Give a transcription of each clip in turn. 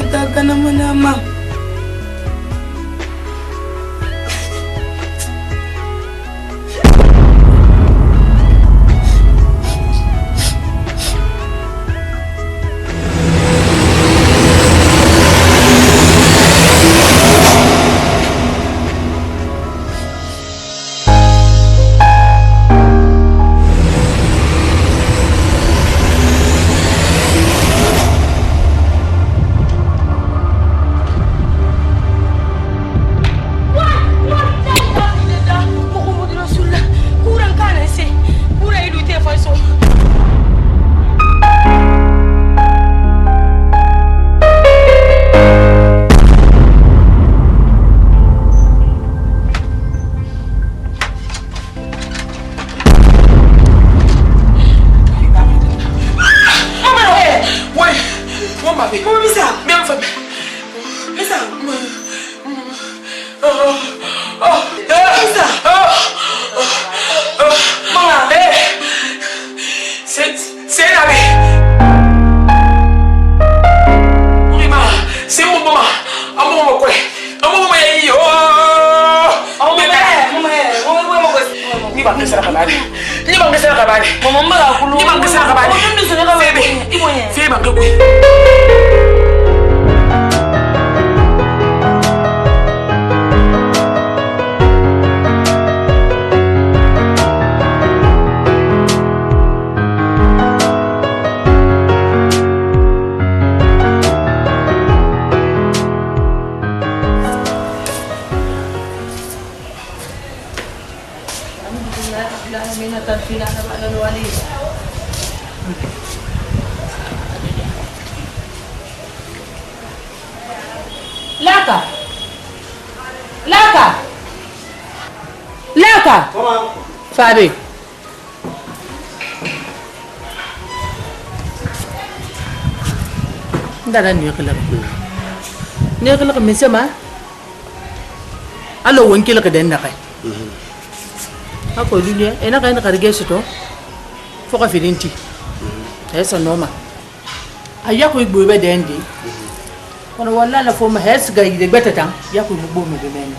Salita ka naman na, ma'am. Laka! Fabi. Ndara ni yakala. Ni yakala ka misema. Alo wonki la ka den nakai. Ako dunia ena ka ina karige sito. Foka filinti. Esa noma. Ayako igbo be dendi. Kono wala la fo ma hes ga yide betata yako igbo me be men.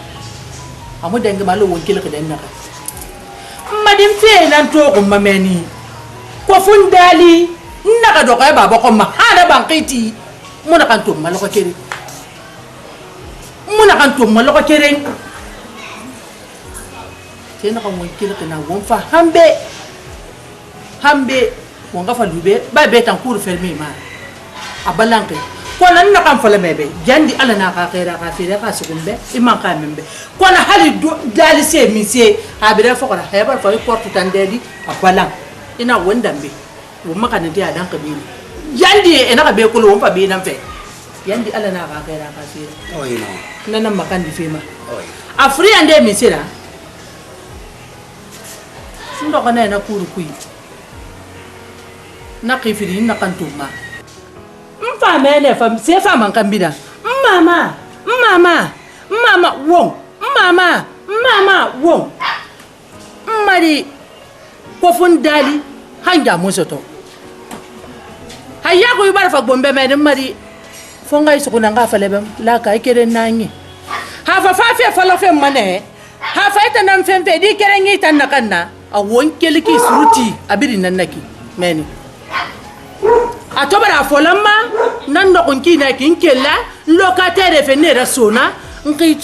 Amu denga malo wonki la ka den nakai. Madim fe nan to ko mameni. Ko fundali naka do ka baba ko ma hada bankiti. Muna kan to malo ko kere. Muna kan to malo ko kere. Tena kan wonki la kana won fa hambe wonga fa lube ba be tan cour fermé ma abalanke ko nan na kan fala mebe jandi ala na ka khaira ka fira ka sukumbe imman ka membe ko na hali dali se mi se abira fa ko ha ba fa porte tan dedi abalan ina wondambe wo maka ne dia dan kabili jandi ina ka be ko won fa be nan fe jandi ala na ka khaira ka fira oyi no nan makan di fema oyi afri ande mi sira ndo kana na kuru kui na kifiri na kantuma mfa mene fam se fa man kambida mama won mama won mari ko fundali hanja musoto hayya ko yubara fa gombe mene mari fonga iso kuna ngafa lebem la ka ikere nanyi ha fa fe falo fe mane ha fa ita nan femfe di kere ngi tan nakanna a wonkeli ki suruti abiri nannaki meni atobara folamma nan no konki na kinkella locataire fe ne rasona ngi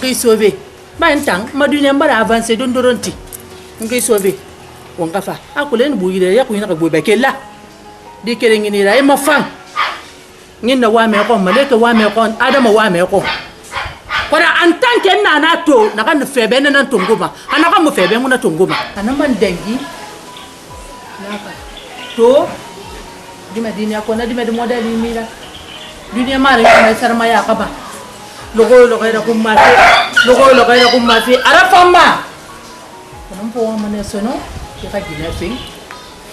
sauver ba entang madunya mbara avancer don doronti ngi sauver wonga fa akulen buyire ya kuina ka bobe kella di kere ngi ni ra ma fan nginna wa me ko maleka wa me ko adama wa me ko kora en tant que nana to na kan febe na tongoma anaka mo febe mo na tongoma anama ndengi naka to dima dinia ko na dima de model mira dunia mari ma sarma ya kaba logo ra kumma fi arafama kono po wa mane sono ke ka gina fi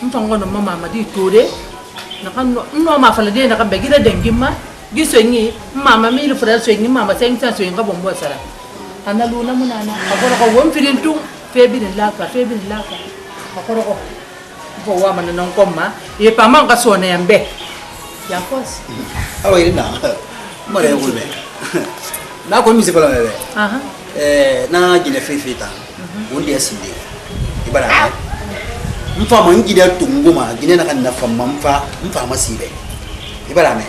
mfango no mama madi tore na kan no ma fala de na kan be gida dengi ma gisonyi mama mi lu frère sonyi mama sengi sonyi ngabo mbo sara analu na munana akoro ko won firintu febi laka akoro ko bo wa man non komma e pa man ka sone yambe Ya pos. Awa ina. Mare ngulbe. Na ko mi se fala bebe. Aha. Na gine fefeta. Wondi asinde. Ibara. Mfa ma ngida tunguma, gine na kan na famma mfa ma sibe. Ibara me.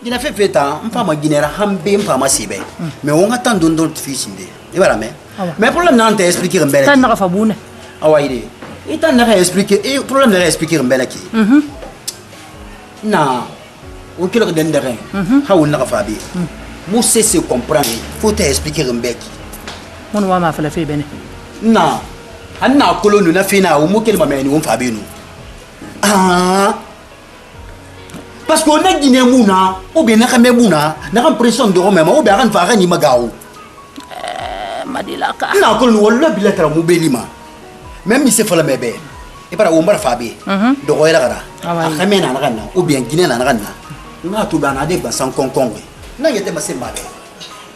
Gine fefeta, mfa ma gine ra hambe mfa ma sibe. Me wonga tan don don fisinde. Ibara me. Mais problème nan te expliquer mbele. Tan na fa buna. Awa ide. Itan na expliquer, problème na expliquer mbele ki. Na o kilo den derrain ha wonna ka fabi mo se comprendre faut te expliquer mbeki mon wa ma fala fe bene na anna kolonu na fina o mo kelma meni won fabi nu parce que on a guiné mouna ou bien na kamé mouna na kan pression de rome ou bien kan fa kan ni magaw madila ka na kolonu wala bilatra mo belima même si fala mebe e para o mbara fabi do ko yara kamé na kan ou bien guiné na kan na tu bana de basan konkongwe na yete masemba be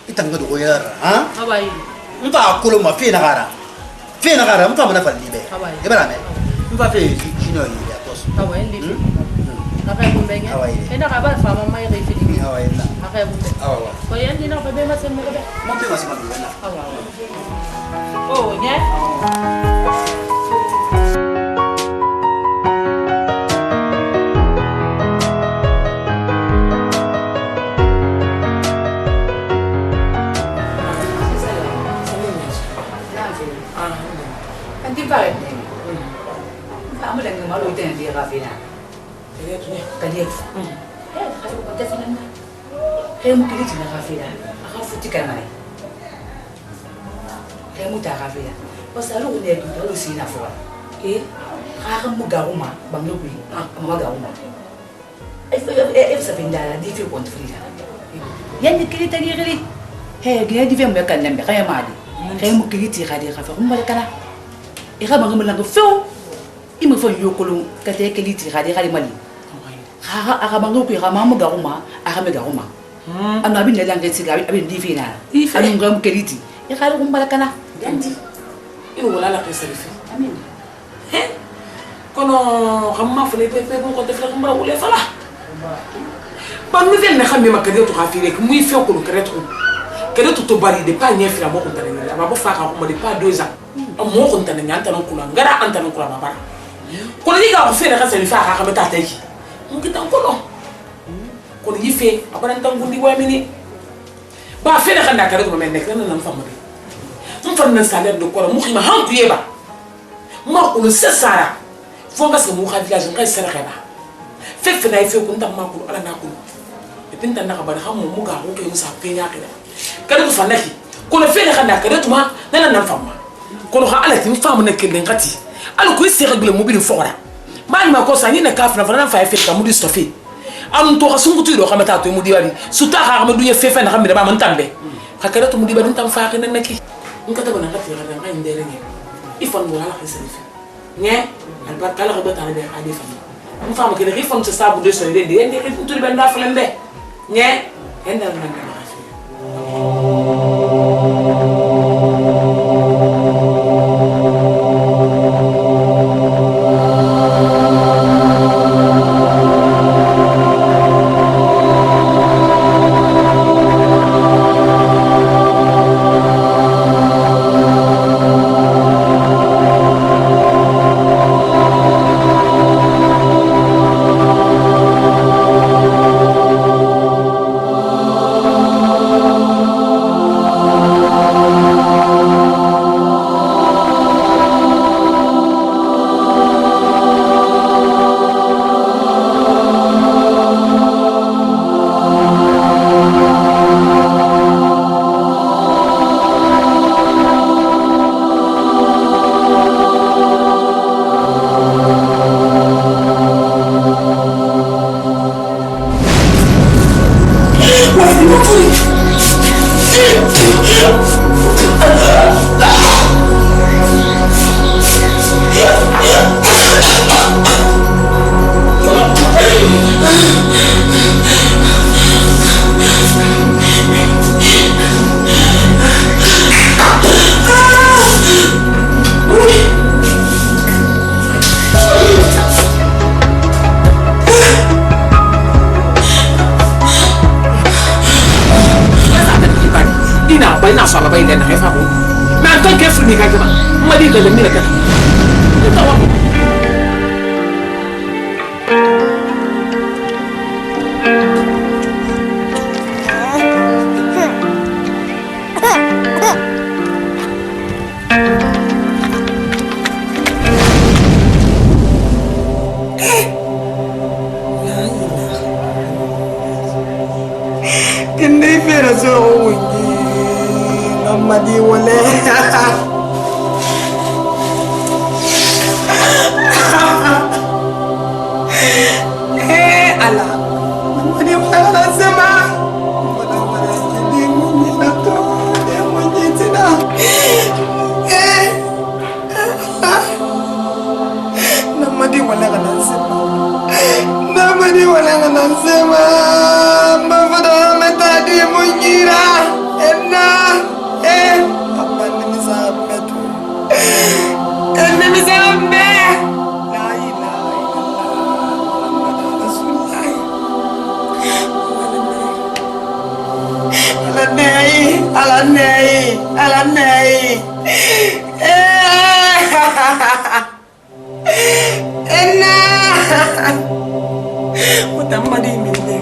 itanga do yara ha awai mpa akolo ma fe na gara mpa mana falli be e bala me mpa fe kino yi ya tos awai ndi na ka bu benga ena ka ba fa mama yi fe di awai la aka bu awa ko yan dina ko be masemba be mo be masemba be na awa oh nya Pare. Kamu dah ngemalu itu yang dia Rafina. Kali itu. Kalau kau tak senang, kamu kiri cina Rafina. Aku futi kan mana? Kamu tak Rafina. Pasal lu ni tu lu sih nak buat. Kamu garuma, bang lu bi, mama garuma. Sepindah di film pun free. Yang kiri tadi kiri. Gini di film berkan nampak kayak mana? Kamu kiri ciri dia Rafina. Kamu balik kana? Ira banga melanga feu ima fa yokolo kate keliti khadi khadi mali aka banga ko ira mamu garuma aka me garuma ana bin la ngeti ga abin difina anu ngam keliti ya khali ko balakana danti ino wala la kesalifi amin kono xamma fele pepe ko def la mbara wala fala ba nouvelle na xamé makade to khafire ko muy feu ko keretu to bari de pa nyefira mo ko tane la ba fa ka ko de pa 2 ans mo ko tane nyanta non kula ngara anta non kula baba ko ni ga ko fere ka se fa ka meta tay mo kitan ko no ko ni fe abana tan gundi wa mini ba fere ka na kare ko men nek nan fa mo de mo fa na salaire de ko mo xima han ku yeba mo ko no sesara fo nga se mo xa village ngai sere ka ba fe fe na fe ko ntam ma ko ala na ko e pinta na ka ba ha mo ga ko ke musa pe nya ke kada ko fanaki ko le fere ka na kare tuma nan nan fa ma kono ha ala tin famu ne kelen kati ala ko isi regle mobile fora mani ma ko sangi ne kafna fana fa fe ka mudi stofi am to ka sungu tudo ka mata to mudi wali suta ha ma duye fe fe na kambe ba man tambe ka kada to mudi ba dun tam fa ka nan naki in ka taba na ka tira ga ndere ne ifon wala ka selifi ne al ba kala ko ta be ade fa am fa ma ke ne ifon se sabu de so de ende ke tudo ben da fa lembe ne enda nan ka fa ba ile na fa ko na to ke fu ni ka ba ma di ka le mi ka ta wa Kini fera so wungi amadi wale ala amadi wala sama wala wala jadi mungi na to de mungi tina namadi wala kana sama namadi wala kana sama mafada tadi mengira enak apa ini sampai tu ini sampai la ilaha illallah rasulullah alanai enak udah mandi mindi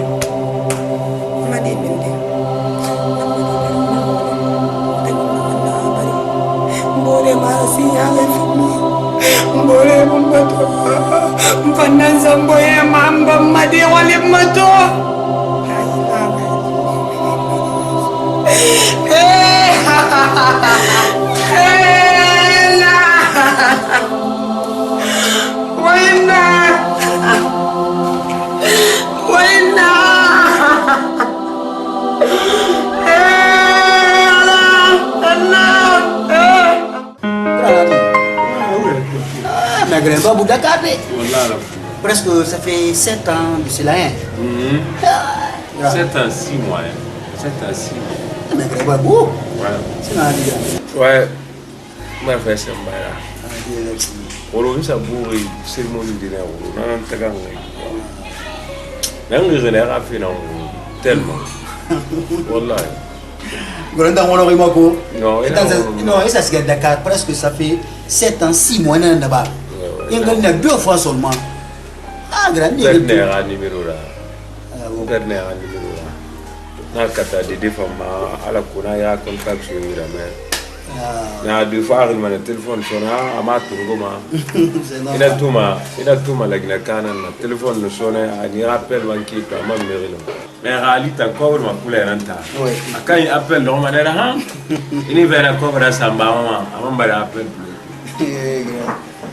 boleh membantu pandangan boleh mamba madi wali mato Babou Dakar, presque ça fait 7 ans de cela. 7 ans, 6 mois. 7 ans, 6 mois. Mais Babou, ouais, ma femme c'est Mbaya. On a vu cérémonie de la roue. On a tagangé. L'anglais général a fait tellement. Wallah. Non, et ça se gagne Dakar, presque ça fait 7 ans, 6 mois là-bas. Il y a 2 fois seulement. Ah, grand dernier numéro là. Dernier numéro là. Na kata de défama ala kuna ya contact sur la main. Na 2 fois il m'a téléphone sona ama tungoma. Ina tuma la gina kana na téléphone le sona ani rappel banki pa ma merino. Mais rali ta encore ma couleur anta. Quand il appelle le manera ha. Il va encore à samba mama, ama ba appel plus.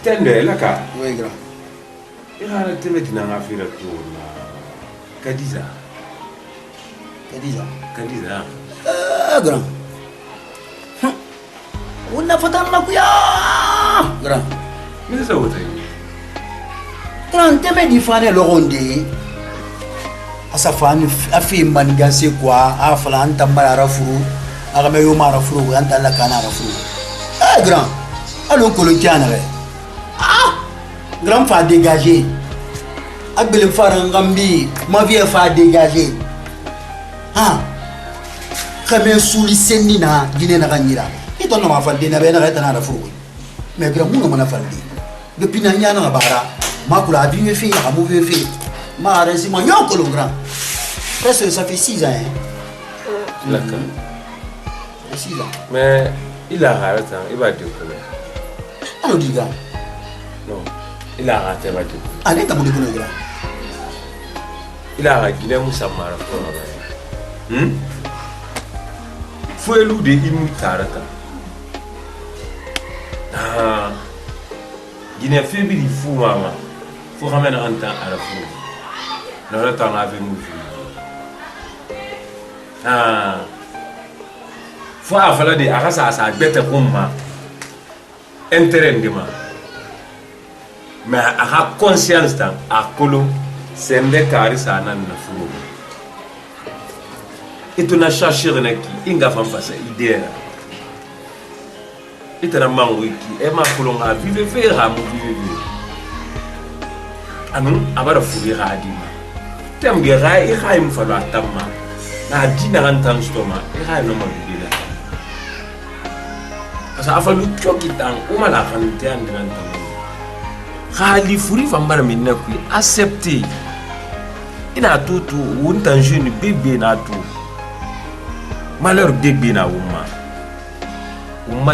Tende la ka. Oui, grand. Il a été maintenant à faire le tour. Kadiza. Grand. On a fait un makuya. Grand. Mais c'est ça où t'es. Grand, t'es bien différent le rondé. À sa femme, a fait manigance quoi, a fait un tamara fou, a remis au marafou, un talakana fou. Ah, grand. Allons, colontiane. Grand fa dégagé. Agbele farangambi, ma vie fa dégagé. Ah. Kame souli senina dine na ganyira. Et ton ma falde na bena reta na fou. Mais grand mon na falde. Depuis na nyana na bara, ma kula bi me fi, amu me fi. Ma resi ma yoko le grand. Presque ça fait 6 ans. D'accord. 6 ans. Mais il a raté, il va dire quoi? Alors dis grand. Non. Il a raté ma tout. Allez, t'as mon économie là. Il a raté Moussa Mara. Faut le de Imutarata. Ah. Il a fait du fou, maman. Faut ramener un temps à la fou. Dans le temps avec nous. Ah. Faut avoir des arrasa à sa bête comme moi. Intérêt de moi. Mais à conscience d'un à colo c'est un décalage ça n'a pas fou et tu n'as cherché rien qui inga femme passer idée et tu n'as mangué qui est ma colon à vivre faire à mourir anu abara fourir à dire t'aimes guérir et il me falloir tamma na dit na entendre stoma et il no mal dire parce que afalu choki tang umala kan tian dengan tang khali furi fambara minna ku accepter ina tutu wuntan jeune bébé na tu malheur bébé na umma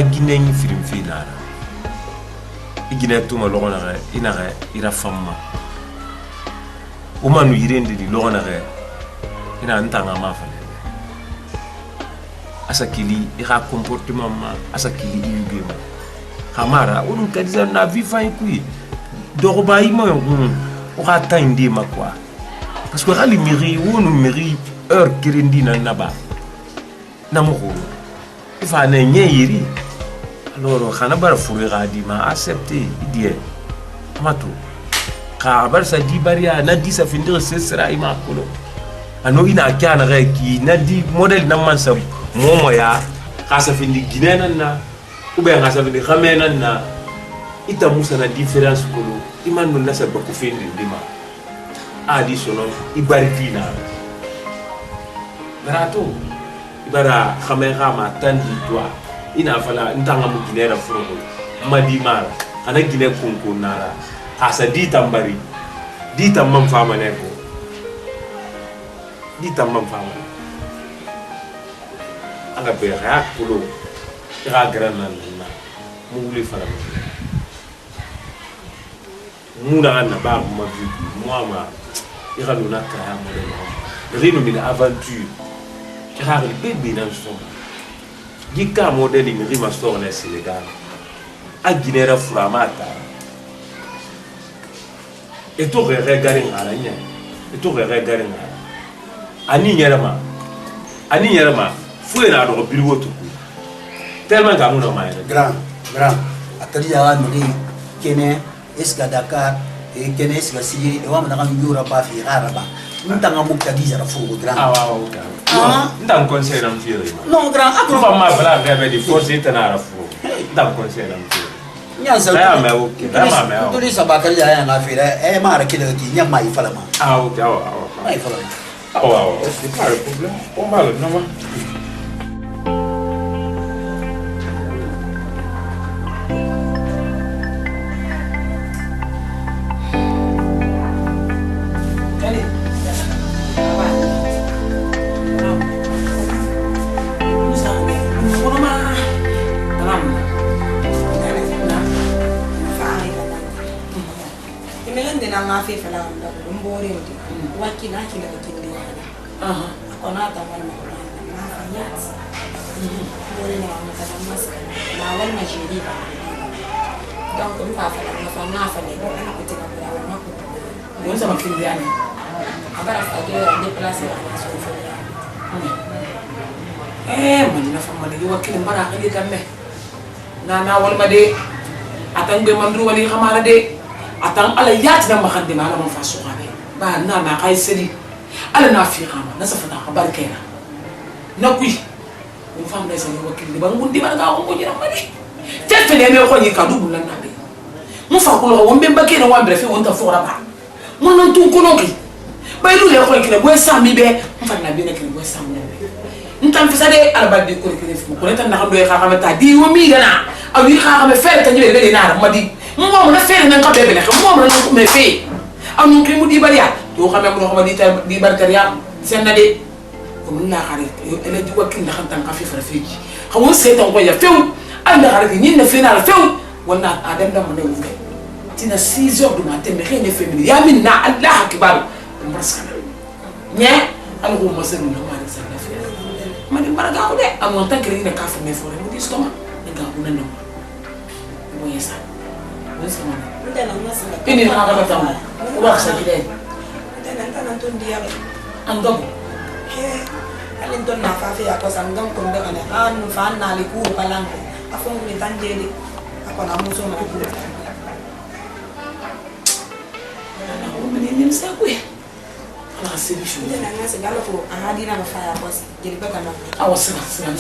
guinéen firim finara igine tuma logona ina ira famma umanu yirende di logona ina ntanga mafa asakili ira comportement ma asakili yugema kamara unun kadiza na vifa ikui doroba imo o ka tindi makwa parce que rali miri wonu miri heure kirindi na naba namoko ifa na nyeyiri alors khana bar furi gadi ma accepter idie amato ka bar sa di baria na di sa findir sesra ima kolo ano ina kana ki na di model na mansa momo ya ka sa findi ginena na ou bien ka sa findi khamena na ita musa na différence kolo imanu na sa bako findi ndima adi sono ibarifina barato ibara khamera ma tandi toi ina fala ntanga mu ginera furo madi mara ana gine kunku nara asa di tambari di tamam fama ne ko di tamam fama anga be ra kulo ra grana na mu wuli fala mu na na ba mu vi moi ira luna kaya mo de rino min aventure ira bébé dans son gika modeli mi rima store na Sénégal a ginera furamata et to regarder ngala nya et to regarder ngala ani nyerama fuena do biwo to tellement ga mun ma grand atali ya mi kene eska Dakar e kene eska sigi e wa mana kan yura ba fi araba ntanga mukta giza fugo grand ndam conseil am fieri non grand akro ba ma bala ga be di force itana rafu ndam conseil am fieri nyanza ya me okay ma me to di sabakari ya na fi e ma ra kile ti nyama ifala ma okay ma ifala c'est pas le problème on va le non Ngafe fala ndo mbore ndi wakina kila kindi akona tamana na fanyat mbore na mkata maska na wal majiri ba donc on va fala na fana na kutika kwa wanako ndio sama kindi yani abara fage déplacer na sofa man na fama ni wakili mbara kali kamme na wal made atangbe mandru wali khamara de atan ala yati na makhande ma ala man fa suqabe ba na kay seli ala na fi khama na safata ka barkena na kui on fam na sani wakili ba ngundi ba ga ko jira mali tefe ne me ko ni ka dubu lan na be mu fa ko lo wombe mbake na wambre fe wonta fora ba mo non tu ko noki ba ilu le ko kile bo sami be mu fa na be na kile bo sami be ntam fi sade ala ba de ko kile fu ko tan na xam do e xa xamata di wo mi gana awi xa xame fere tan be na ma di mo na fere nan ka bebe ne mo na ko me fe am ko mu di bariya to xame mo xama di barkariya sen na de ko mun na xare ele di wakil na xam tan ka fi fara fi xamu setan ko ya few anda xare ni na fe na few wonna adam da mo ne wumbe tina 6 heures du matin me xene femini ya min na allah akbar mbarskana nya al ko mo sen na ma sa na fe ma di baraga de am tan kri na ka fa me fore mo di stoma nga ko na no mo yesa ini nak apa tahu? Uang sahaja. Nanti tu dia. Anggap. Alin tu nak kafe aku sanggam kunda kan? Anu fan naliku kalang. Aku ni tanjeli. Aku nak musuh nak ikut. Aku meninggal siapa ya? Alah serius. Dia nak segala tu. Ahadi nak fire bos. Jadi bagaimana? Awas senang.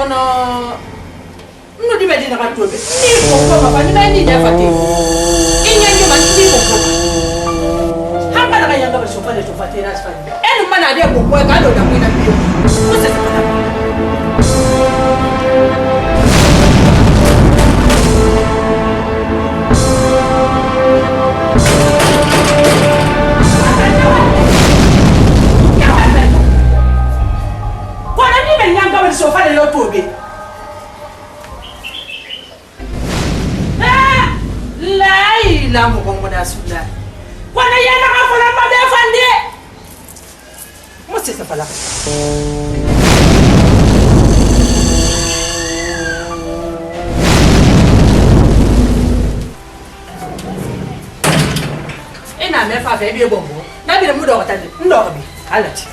kono no di medina ka tobe ni ko papa ni mani nya fati inya ni man ni ko hanga na yanga ba sofa le to fati ras fati en mana de ko ko ka do da mina biyo ko se se kana sofa le loto be la ila mo bongo da sula kwana yana ka fola ma be fande mo se fala ina me fa be bongo na bi mu do ta ndi ndo bi alati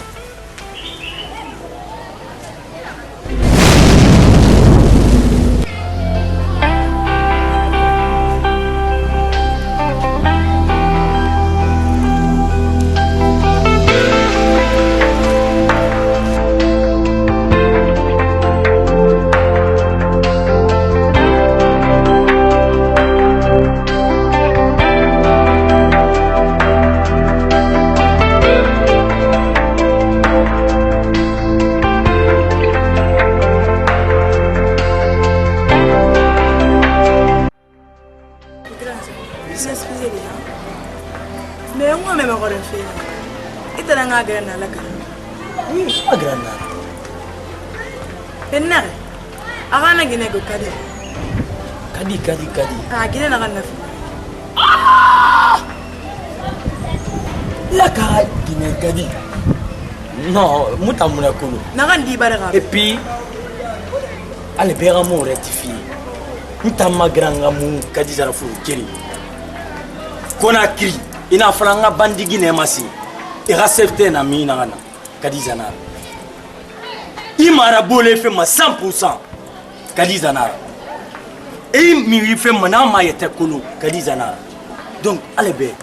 Grana la cara. Oui, ma grana. Penare. Agana gine go kadi. Kadi. Ah, gine na ganna. La cara gine kadi. Non, mutamuna kulu. Na gan di baraka. Et puis ale bera mo rectifier. Mutama granga mu kadi zara fu kiri. Kona kiri. Ina franga bandi gine masi. Ira certain ami na ngana kadizana imara bole fe ma 100% kadizana e mi fe ma na ma yete kulu kadizana donc alebe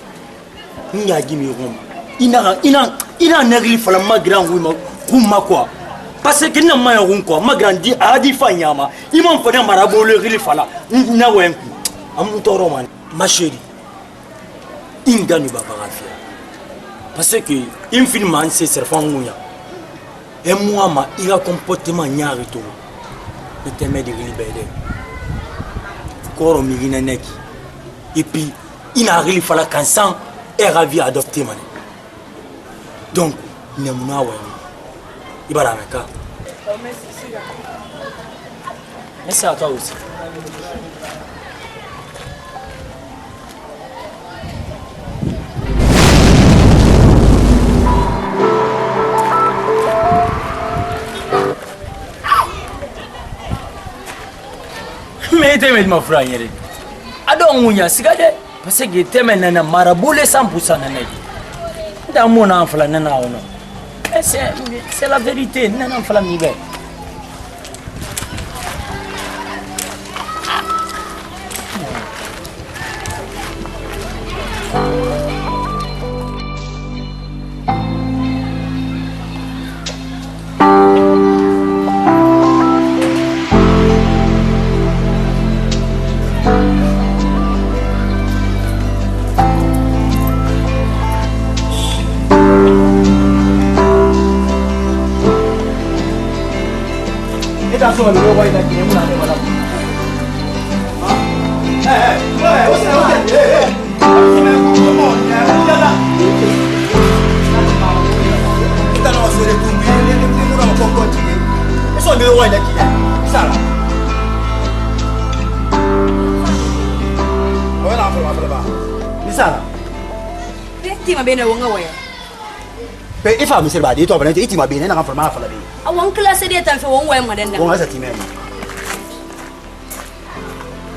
nya gimi rom ina negli fala ma grand ma quoi parce que na ma ron quoi ma grandi a di fanyama imam fa na mara bole gili fala na wenku am toro man ma chérie ingani baba rafia. Parce que il film man c'est serfan muya et moi ma il a comportement nyari to ne teme de libérer koro mi gina neki et puis il a réli fala kansan et ravi adopter man donc ne muna wa ibara meka merci à toi aussi. Mais t'es ma frère, adon munya sigade parce que t'es nana maraboule 100% nana. Dans mon enfant nana ono. C'est la vérité, nana enfant mi be. So lo voy a ir una de la. Esta no va a ser el cumple, un poco de eso me voy de aquí. Sala. Voy a probar. Ni sala. Ti ma bene wonga waya. Pe ifa mi serba di to bane ti ma bene na forma fa la bi. Awon classe de tan fe won waya ma den da. Won asa ti me.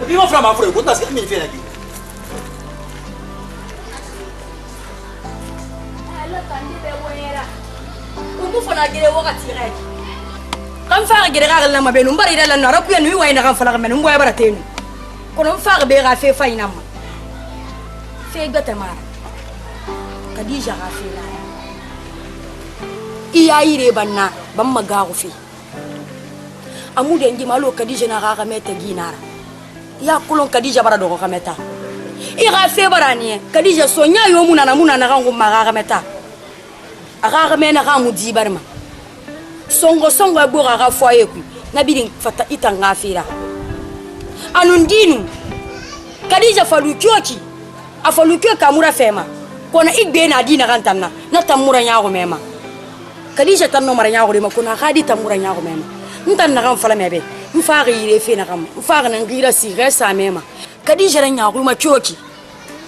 Bi mo fra ma fra ko ta se mi fe na ki. Ala kan di be wera. Umbu fona gire wakati rek. Kan fa gire ga na ma be no mbari dala na rapu ya nu waya na kan fa la men mbo ya baratenu. Kono fa be ga fe fa ina ma. Fe gata mara. Kadija ga fe la. Iya ire banna ban magago fi amude ngimalo kadija na ga meta ginara ya kulon kadija bara do ga meta ira fe barani kadija sonya yo muna na ga ngum ma ga meta aga mena ga mudi barma songo abo ga foye ku na bidin fata itanga fira anundinu kadija falukyoki afalukyo kamura fema kona igbe na dina kan tamna na tamura nyago mema kadija tanno mara nyago ma kuna khadi tamura nyago mema ntan na kan fala mebe mfaga yire fe na kam mfaga na ngira si resa mema kadija ran nyago ma kyoki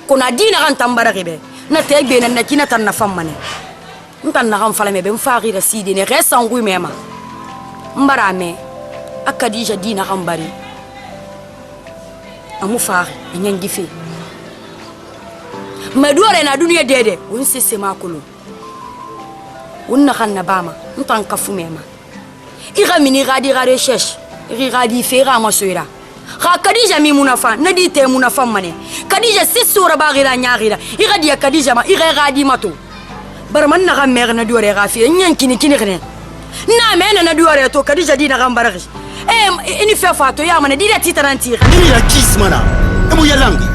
kuna dina kan tambara kebe na te igbe na kina tan na fammane ntan na kan fala mebe mfaga ira si dine resa ngui mema mbara me akadija dina kan bari amu faga nyangi fe madore na dunia dede won sese makolo wonna khanna bama ntan kafu mema ira mini gadi gare shesh iri gadi fera masoira kha kadija mi munafa nadi te munafa mane kadija sisura bagira nyagira ira dia kadija ma ira gadi mato barman na gamer na dore gafi nyankini kini gene na mena na dore to kadija dina gambaragi ini fe fato ya mane dida titaranti ini ya kismana emu yalangi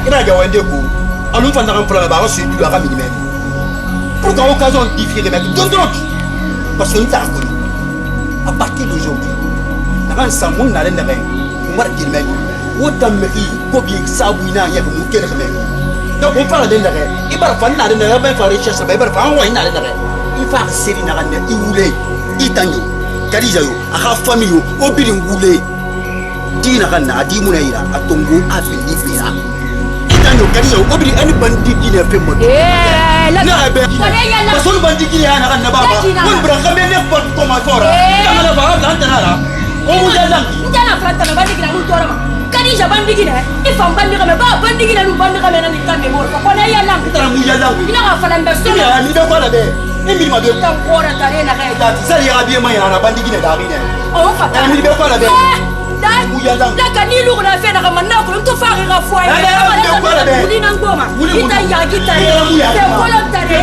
ina jawande ko anu fanda kan fala ba so du aka minime pour qu'à occasion différer mec donc parce que nta ko à partir d'aujourd'hui na sa mun na lenda ben mar kilme wotam mi ko bi sabu ina ya mu kele xame donc on parle de ndare ibar fan na de ndare ben fa recherche ba ibar fa wa ina de ndare il fa seri na kan i wule i tanyo kadija yo aka famille yo obili ngule dina kan na di munaira atongo afindi fira itanyo kadija yo obili ani bandi dina fe mo la be basol bandi dina na kan na baba kon bra xame ne ko ko ma tora kana la baba la tanara o mu jalla njana frata na bandi dina mu tora ma kadija bandi dina ifam bandi xame ba bandi dina lu bandi xame na ni tambe mo ko na yalla tara mu yalla ina ga fala mbesto ya ni be ko la be emi ma be tan kora tare na ga ta sari ya bi ma ya na bandi dina da ri ne o fata ni be ko la be la kanilu kuna fena kama nako mtu fari rafua uli na ngoma ita ya kita te kola tare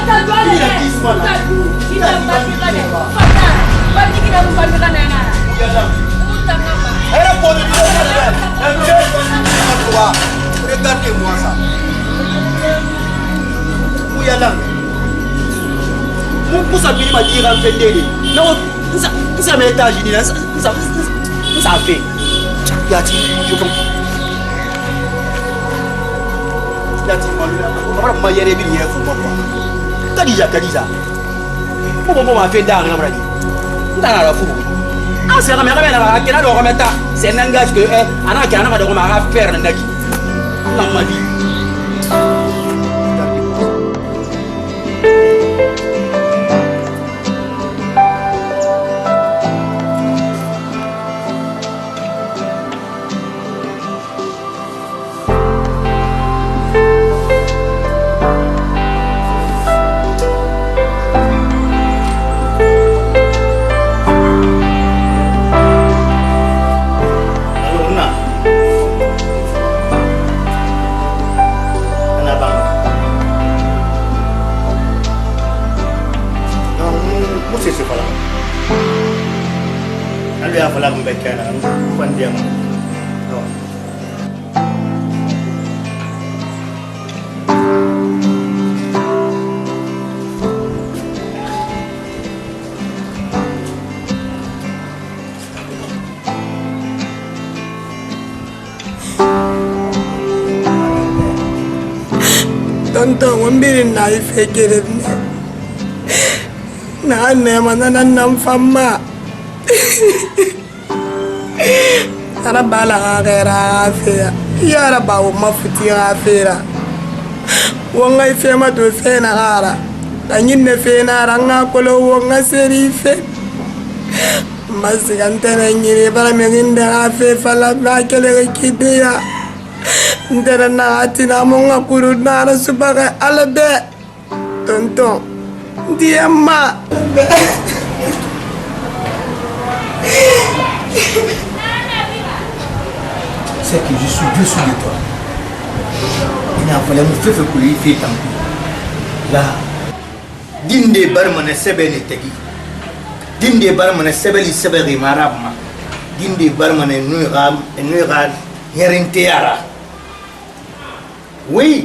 ta dwale ita bandikane fata bandikina mbandikana ngara utangama era podi regardez-moi ça uyala mon pousa bini ma tira fendeli non ça m'étage ni ça fait yati je comme yati ma ma yere bi yere fo kadija mo ma fe ndar na bradi ndara la fu ah c'est comme na la kena do kometa c'est un langage que ana kana ma do ma faire na ndaki la ma vie tonton wambiri na ifekere na nema na namfama ara bala gara afia yara bawo mafuti afira wonga ifema do fena gara anyinne fena ranga kolo wonga serife masigantena nyire bara menginda afe fala bakele kidia ndera na atina monga kuru na subaga alabe tonton diema c'est que je suis dessous de toi. Il a fallu me faire que lui fait tant pis. Là, dinde barmane sebene tegi. dinde barmane sebeli marabma dinde barmane nuira yerinte yara oui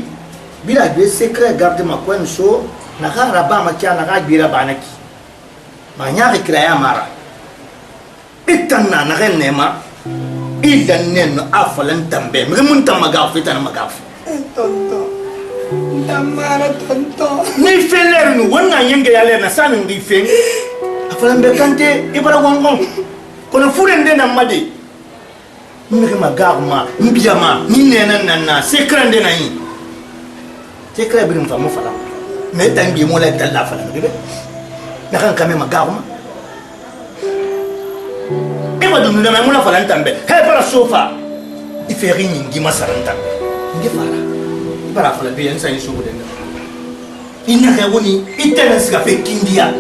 bila de secret garde ma kwen so na khara ba ma kya na ga bira banaki ma nya kraya mara itanna na renne ma idan nen afalan tambe mun tamaga fitan magaf tonto ndamara tonto ni feler nu wonna yenge yale na sanin di fen afalan be kante ibara gongon kono furende na made ni ma gagma mbiyama ni nena nana sekrande na yi sekra birim fa mo fala me tan bi mo la dalla fala ngebe na kan kame ma gagma e ma dum na mo la fala ntambe he para sofa iferi nyingi masaranta nge fara para fala be yansa yi shugo den ina ka woni itana siga fe kindia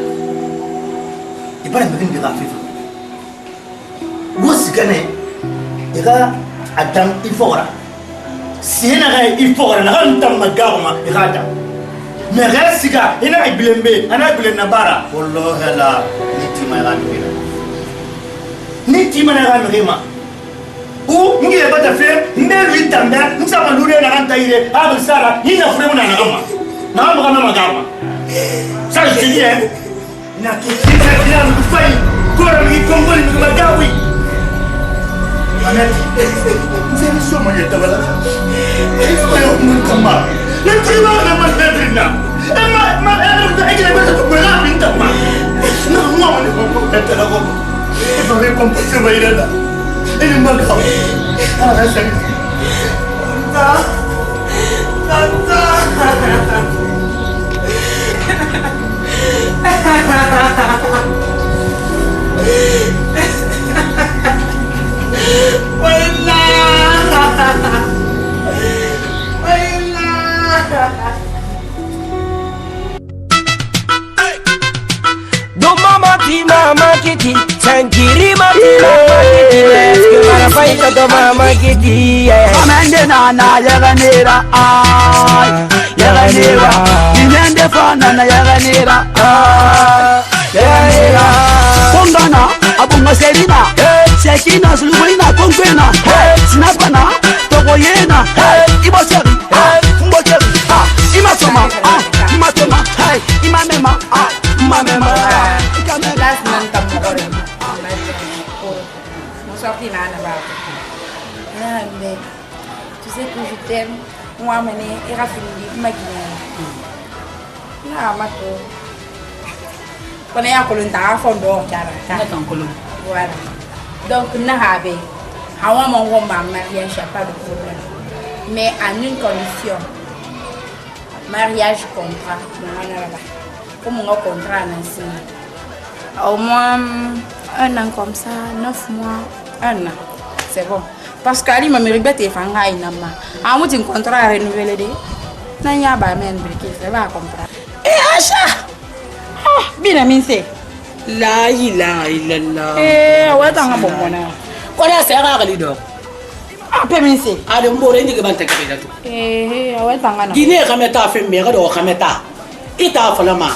ibara mbin de ga fe wosigane ega adam ifora sina ga ifora na kan tam magama igada me gasiga ina iblembe ana iblen bara wallahi la niti ma ga ngima u ngi e bata fe mbelu itamba nsaba lure na kan taire abul sara ina fure muna na gama na ma magama sa jiye na ki kisa kila mfai kora mi kongoli mi magawi Anati, saya semua yang terbalas. Saya minta maaf. Nanti mana mas Nedrina? Emak ada lagi lepas tu berapa minta maaf? Nak mau ni pun kata aku. Itu ni pun pasti bayar dah. Ini makau. Ada saya. Tanta. Mama Kitty, Sankiri Mama Kitty, let's go para fight to Mama Kitty. Amende nana yaganera ay yaganera inende fana na yaganera ay yaganera kongana abunga selina sekina suluina kongwena sinapana togoyena iboseri mboseri imatoma imamema mamema Last month I'm going sortir là là-bas. Mais tu sais que je t'aime. Moi, il a fini de m'aiguiller. Non, ma tour. Quand il y a un colon, t'as un fond d'or, voilà. Donc, nous avons mon mariage, pas de problème. Mais à une condition. Mariage contrat. Comme on a contrat, au moins 1 an comme ça, 9 mois, 1 an. C'est bon. Parce qu'Ali m'a mérité de faire un nama. À moi, un contrat à renouveler. Non, il y a pas même briquet, c'est pas comprendre. Eh, Acha! Ah, bien amincé. La ilaha illallah. Eh, ouais, t'as un bon bonheur. Quoi c'est rare, les deux. Ah, peu amincé. Ah, de m'aurer ni que ban t'as là tout. Eh, ouais, t'as un Guinée, Kameta fait mère de Kameta. Et t'as fait la main.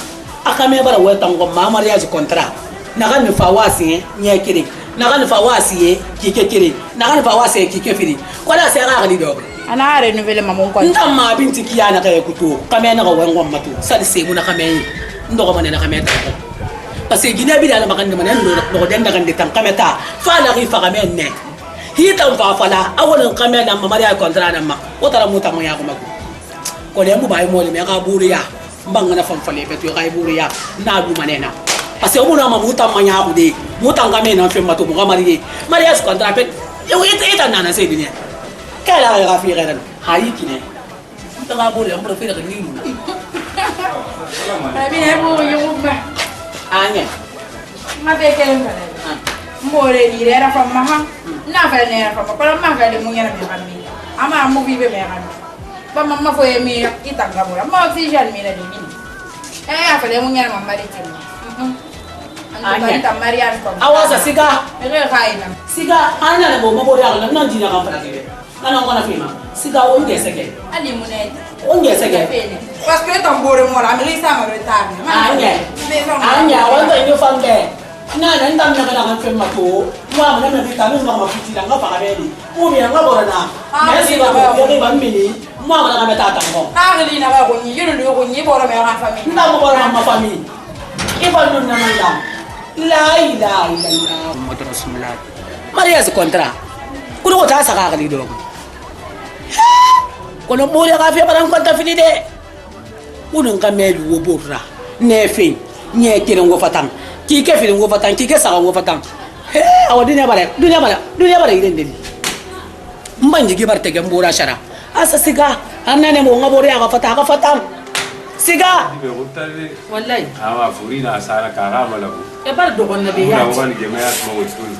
Akameba wa tango mama mariage contrat naka ne fa wasi nya kiri naka ne fa wasi kike kiri naka ne fa wasi kike firi kwala sai ga gali do ana renouveler maman contrat ndamma binti kiyana kay kutu kamena ga wango matu sadi se muna kameni ndo manena kameta parce que gina bi dala makande manen no den daga nditan kameta fa la ri fa kamenne hitan fa fala awon kamena mama mariage contrat namma otara muta mo ya ko mako ko le mu bay mo le me ga buriya mbangana famfale betu ga iburiya na du manena parce que muna mamuta manya bude mutanga mena femma to mo marié mariage contrat pet yo eta nana se dinya kala ga fi garan hayi kine tanga buri am profil ga ni abi ne bo yo ba anya ma be kelen fale mbore ni era famma ha na fale ne era famma para ma ga de mo yana mi hammi ama mo bi be me hammi ba mamma foi mi itanga mura ma si jan mi na di mini afale mo nyana mamma de tin anta mariage ko awasa siga re khaina siga ana na bo mabori ala nan dina kan fara kebe ana ngona fima siga o nge sege ali munene o nge sege parce que tambore mo la mi sa ma retard anya wanda nyo fambe nana ndam na kana kan ma to wa mana na bita mun ma fiti nga fa kabeli mu mi nga borana merci ba ko ba mbini mu ma na ta ta ko agli na ba ko ni yuru yo ko ni boro me ha famille ndam mo borana ma famille e ba nun na manda la ilaha illallah muhammadu rasulullah mariage contrat kuno ko ta saka kali do kono mo le ga fe ba kon ta fini de kuno ngamelu wo borra nefe nye kire ngo fatang ki ke fili ngo fatang ki ke saka ngo fatang he awa dunia bare idende mbanji gi barte gambura shara asa siga annane mo ngabore aga fatang siga wallahi ama furina asara karama labu e bar do gon nabi ya wani jama'a ma wutul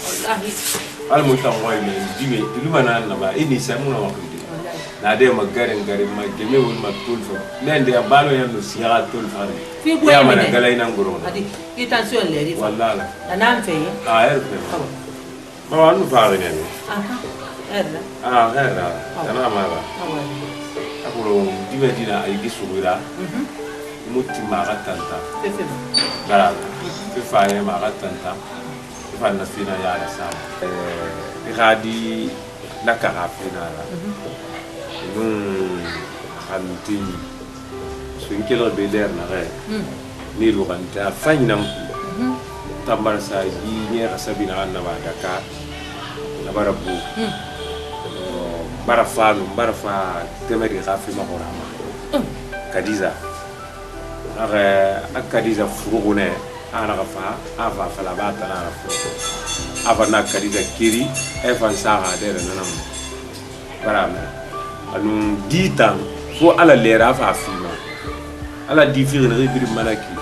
wallahi al mutan wai me dime ilumana na ba ini samuna wa kudi na de magarin garin ma geme wul ma tulfo men de balo yan no siya tulfo ya mana galay nang guro adi itansion le ri wallahi anam fe erpe ma wanu faare ne erla erla kana mara akulo dime dina ay gisubira mutti ma gatanta gara fi faare ma gatanta fa na fina ya la sa gadi la karafina la hanti sun kilo beder na re ni lu kan ta fanyam tambar sa yi ne rasabina na ba daka na barabu barafa temeri rafi ma horama kadiza akadiza furugune ana gafa ava fala bata na rafu ava na kadiza kiri efan saga de na barama anu ditan fo ala lera fa fima ala difir na ribiri malaki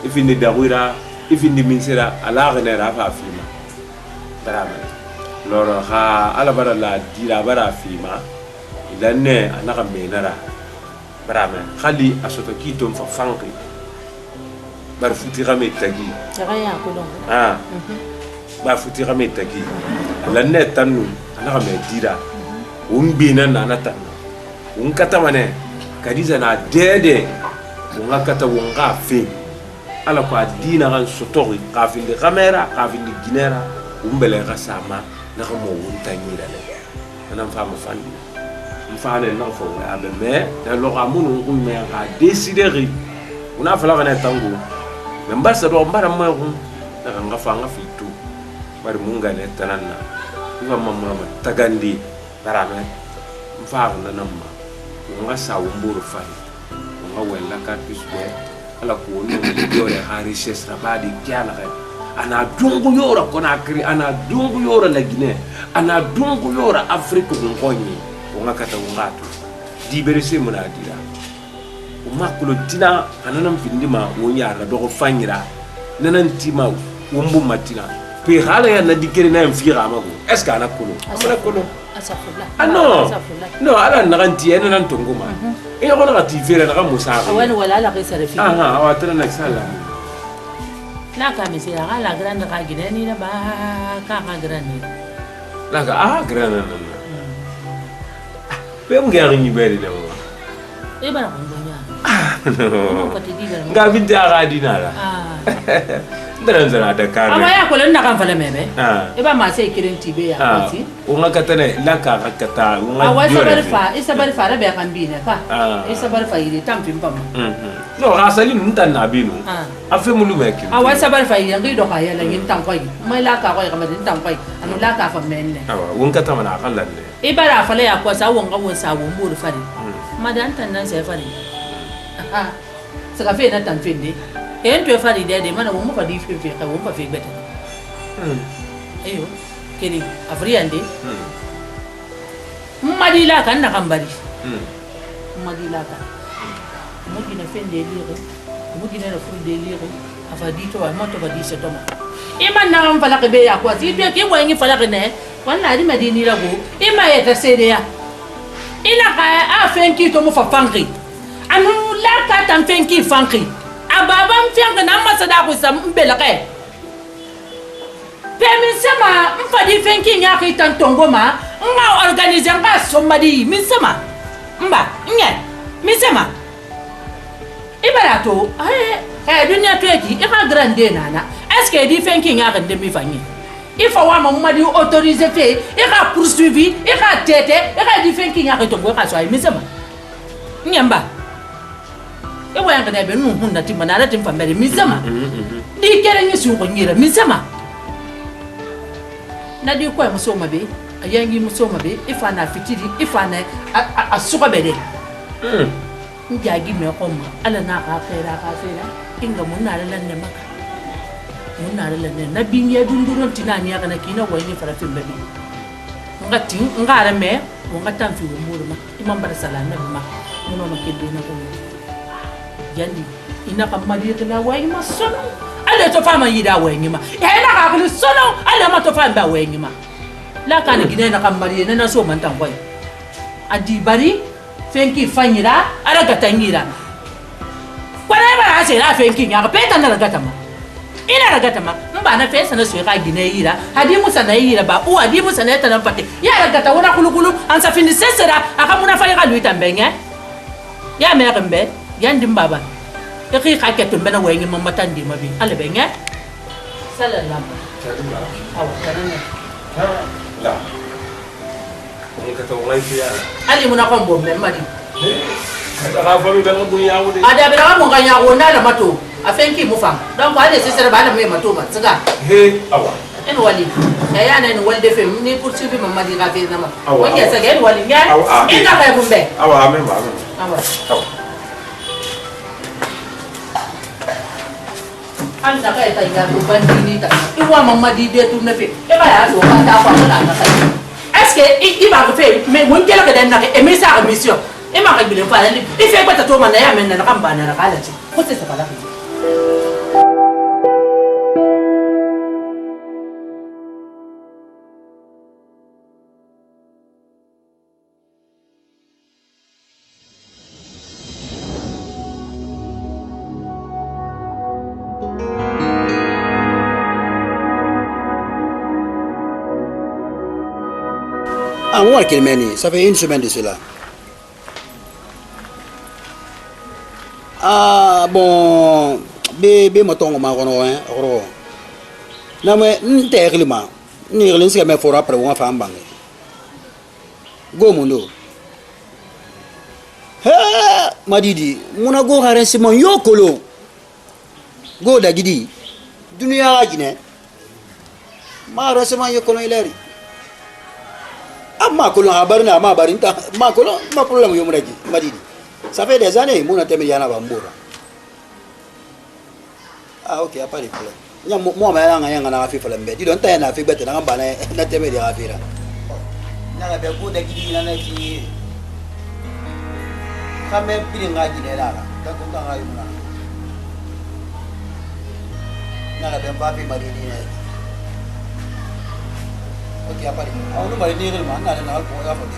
ifini dawira ifini minsira ala gnera fa fima barama loro ha ala bara la dira bara fima ilanne anaka menara barama khali asoto kitom fa fanki bar futi rame tagi ya kolon bar futi rame tagi lanne tanu anaka me dira umbina nanata unkata mane kadiza na dede ungakata wonga fe ala kwa dina kan sotori kafin de kamera kafin de ginera umbele kasama na mo untanyira le anam fama fandi mfane na fo abe me na lo ramunu ngume ka desideri una fala kana tangu membasa do mbara mo na ngafa ngafitu bari munga ne tananna iwa mamma tagandi barame mfaaru na namma nga sa wumburu fai nga wella ka pisbe ala ko no yore ha richesse rabadi kyala ga ana dungu yora kona kri ana dungu yora la Guinée ana dungu yora Afrique ngonyi nga kata ngatu diberese munadira umakulo tina ananam findima wonyara do ko fanyira nanan tima wumbu matina pe hala ya na dikere na mfira amago est ce que ana kolo amana kolo no ala naganti ena nan tongoma e ko na tivera na musa wani wala la qisa refi awatana na sala na ka mi sira ala grande ka gineni na ba ka grande la ka grande na be mu ngari ni beri de mo e bara ko nya ko ti diga nga binta ga dinara daran zara da kare ama ya ko len na kan fala mebe e ba ma sai kirin tibe ya kwati unga katane la ka kata unga isa bari fa rabe kan bi ne ka isa bari fa ide tam pim pam no rasali ntan na binu afi mulu meki awa isa bari fa ide ngi do ka ya la yin tam kwai mai la ka kwai kamar tam kwai anu la ka fa menne awa unga kata mana kallan ne e bara fala ya ko sa wonga won sa won buru fari madan tan nan sai fari saka fe na tan finde en to fari de mana mo fa di fe ka mo fa fe bete ayo kini afriande madila kan na kambari madila kan mo gina fende lire mo gina na fu de lire afa di to ma to ba di se to ma e man na am fala ke be ya ko ti be ke mo ngi fala ke ne wala di madini la go e ma ya ta sede ya ina ka a fenki to mo fa fanki anu la ka tan fenki fanki ababam fianga na masada ko sam mbela ke pemi sama mfadi fenki nya ka tan tongoma nga organize nga somadi min sama mba nya min sama ibarato dunia to eki e ka grande nana est-ce que di fen king ya kan demi fanyi il faut wa mamma di autoriser fe e ka poursuivi e ka tete e ka di fen king ya ka to ka so ay misema nyamba e wa ngana be nu hunda timana na tim famere misema di kere ni su ko nyira misema na di ko mo so mabe ayangi mo so mabe ifana fitiri ifana asuka bede njagi me ko ma ala na ka fera inga munna lan ne maka munna lan ne na binya dunduron tinani ya kana kina wayni farafin babi ngati ngara me ngata mfi umuruma imam bar sala na ma muno makede na ko yani ina kamadi kana wayni ma sono ala to fama yida wayni ma ina ka ko sono ala ma to fama wayni ma la kana gine na kamari na so man tan koy adi bari fenki fanyira ara gatangira kwana ba ase la fenki nya ka peta na gatama ina ra gatama mba na fesa na so ka gine yira hadi musa na yira ba u hadi musa na ta na pate ya ra gata wona kulukulu ansa fini sesera aka muna fa ka luita mbenge ya me rembe yandi mbaba e ki ka ketu mbena wengi mama tandi mabi ale benge sallallahu awa kanana la ali muna ko mbombe madi ka fa mi ba ko ya wudi ada bela mo ganya ko na la mato afenki mu fam donc ale sesera ba la me mato ma tsaga he awa en wali ya na en walde fem ni pour suivre mama di ga fe na ma wani ya tsaga en wali nya en ga ka bumbe awa ame ma awa anda ka ta ya ko bandini ta iwa mama di de tu na fe e ba ya so ka ta fa na na est-ce que il va faire mais mon dieu que dans et mais ça mission et ma règle pas il fait quoi toi man ya men na kan ba na kala ci ko c'est ça pas là Ah, moi, qu'il mène, ça fait une semaine de cela. Ah, bon, bébé, ma tongue, ma rono, hein, ro. Non, mais, n'terrement, ni rien, c'est mais fort après, on va faire un bang. Go, mon dos. Ha, ma didi, mon ago, c'est mon yokolo. Go, dagidi. Dunia, guinée. Ma resement yokolo, il est. Ma colon abarna ma barinta ma colon ma problème yo mudagi madidi ça fait des années mon atemi yana bambura ah ok a pas de problème nya mo ma yana ngaya ngana afi fala mbedi don ta na afi bete na bana na temi ya afira na ga be ko da gidi na ki kame pili ngaji ne la da ko ta ngayu na ga be babi madidi ne ok, apa ni? Awak tu balik ni ke rumah, nak ada nak kau apa ni?